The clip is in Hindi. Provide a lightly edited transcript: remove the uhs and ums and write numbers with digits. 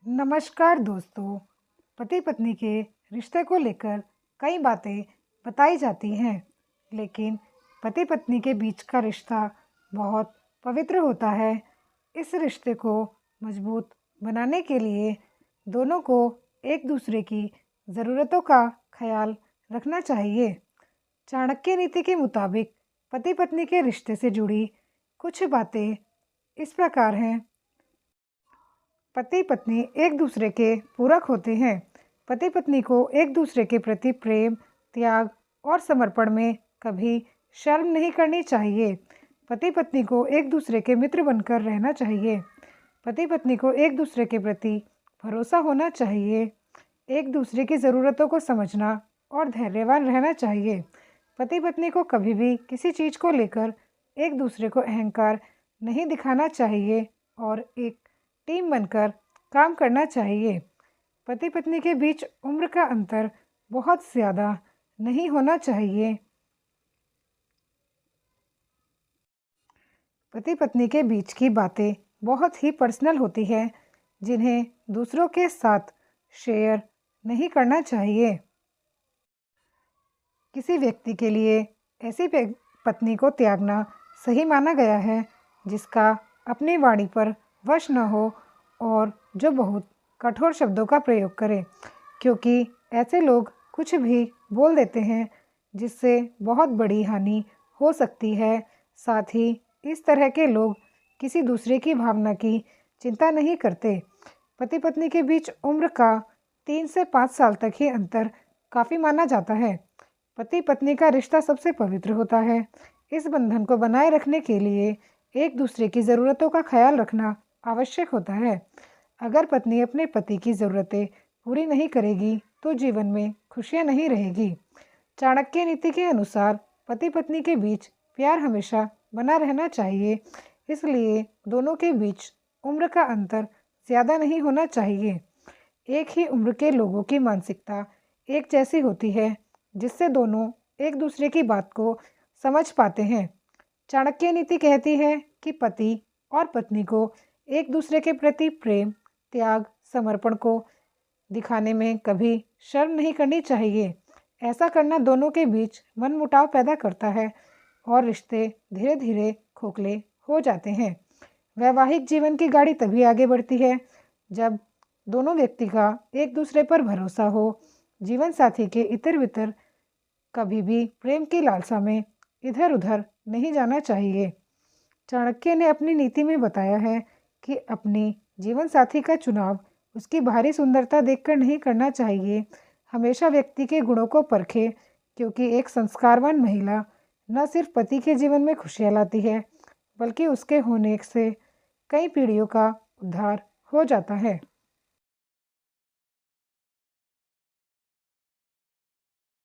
नमस्कार दोस्तों। पति पत्नी के रिश्ते को लेकर कई बातें बताई जाती हैं, लेकिन पति पत्नी के बीच का रिश्ता बहुत पवित्र होता है। इस रिश्ते को मजबूत बनाने के लिए दोनों को एक दूसरे की ज़रूरतों का ख्याल रखना चाहिए। चाणक्य नीति के मुताबिक पति पत्नी के रिश्ते से जुड़ी कुछ बातें इस प्रकार हैं। पति पत्नी एक दूसरे के पूरक होते हैं। पति पत्नी को एक दूसरे के प्रति प्रेम, त्याग और समर्पण में कभी शर्म नहीं करनी चाहिए। पति पत्नी को एक दूसरे के मित्र बनकर रहना चाहिए। पति पत्नी को एक दूसरे के प्रति भरोसा होना चाहिए। एक दूसरे की ज़रूरतों को समझना और धैर्यवान रहना चाहिए। पति पत्नी को कभी भी किसी चीज़ को लेकर एक दूसरे को अहंकार नहीं दिखाना चाहिए और एक टीम बनकर काम करना चाहिए। पति पत्नी के बीच उम्र का अंतर बहुत ज़्यादा नहीं होना चाहिए। पति पत्नी के बीच की बातें बहुत ही पर्सनल होती है, जिन्हें दूसरों के साथ शेयर नहीं करना चाहिए। किसी व्यक्ति के लिए ऐसी पत्नी को त्यागना सही माना गया है जिसका अपनी वाणी पर वश न हो और जो बहुत कठोर शब्दों का प्रयोग करे, क्योंकि ऐसे लोग कुछ भी बोल देते हैं जिससे बहुत बड़ी हानि हो सकती है। साथ ही इस तरह के लोग किसी दूसरे की भावना की चिंता नहीं करते। पति पत्नी के बीच उम्र का 3 से 5 साल तक ही अंतर काफ़ी माना जाता है। पति पत्नी का रिश्ता सबसे पवित्र होता है। इस बंधन को बनाए रखने के लिए एक दूसरे की ज़रूरतों का ख्याल रखना आवश्यक होता है। अगर पत्नी अपने पति की ज़रूरतें पूरी नहीं करेगी तो जीवन में खुशियाँ नहीं रहेगी। चाणक्य नीति के अनुसार पति पत्नी के बीच प्यार हमेशा बना रहना चाहिए, इसलिए दोनों के बीच उम्र का अंतर ज़्यादा नहीं होना चाहिए। एक ही उम्र के लोगों की मानसिकता एक जैसी होती है, जिससे दोनों एक दूसरे की बात को समझ पाते हैं। चाणक्य नीति कहती है कि पति और पत्नी को एक दूसरे के प्रति प्रेम, त्याग, समर्पण को दिखाने में कभी शर्म नहीं करनी चाहिए। ऐसा करना दोनों के बीच मनमुटाव पैदा करता है और रिश्ते धीरे धीरे खोखले हो जाते हैं। वैवाहिक जीवन की गाड़ी तभी आगे बढ़ती है जब दोनों व्यक्ति का एक दूसरे पर भरोसा हो। जीवन साथी के इतर बितर कभी भी प्रेम की लालसा में इधर उधर नहीं जाना चाहिए। चाणक्य ने अपनी नीति में बताया है कि अपनी जीवन साथी का चुनाव उसकी बाहरी सुंदरता देखकर नहीं करना चाहिए। हमेशा व्यक्ति के गुणों को परखें, क्योंकि एक संस्कारवान महिला न सिर्फ पति के जीवन में खुशियाँ लाती है, बल्कि उसके होने से कई पीढ़ियों का उद्धार हो जाता है।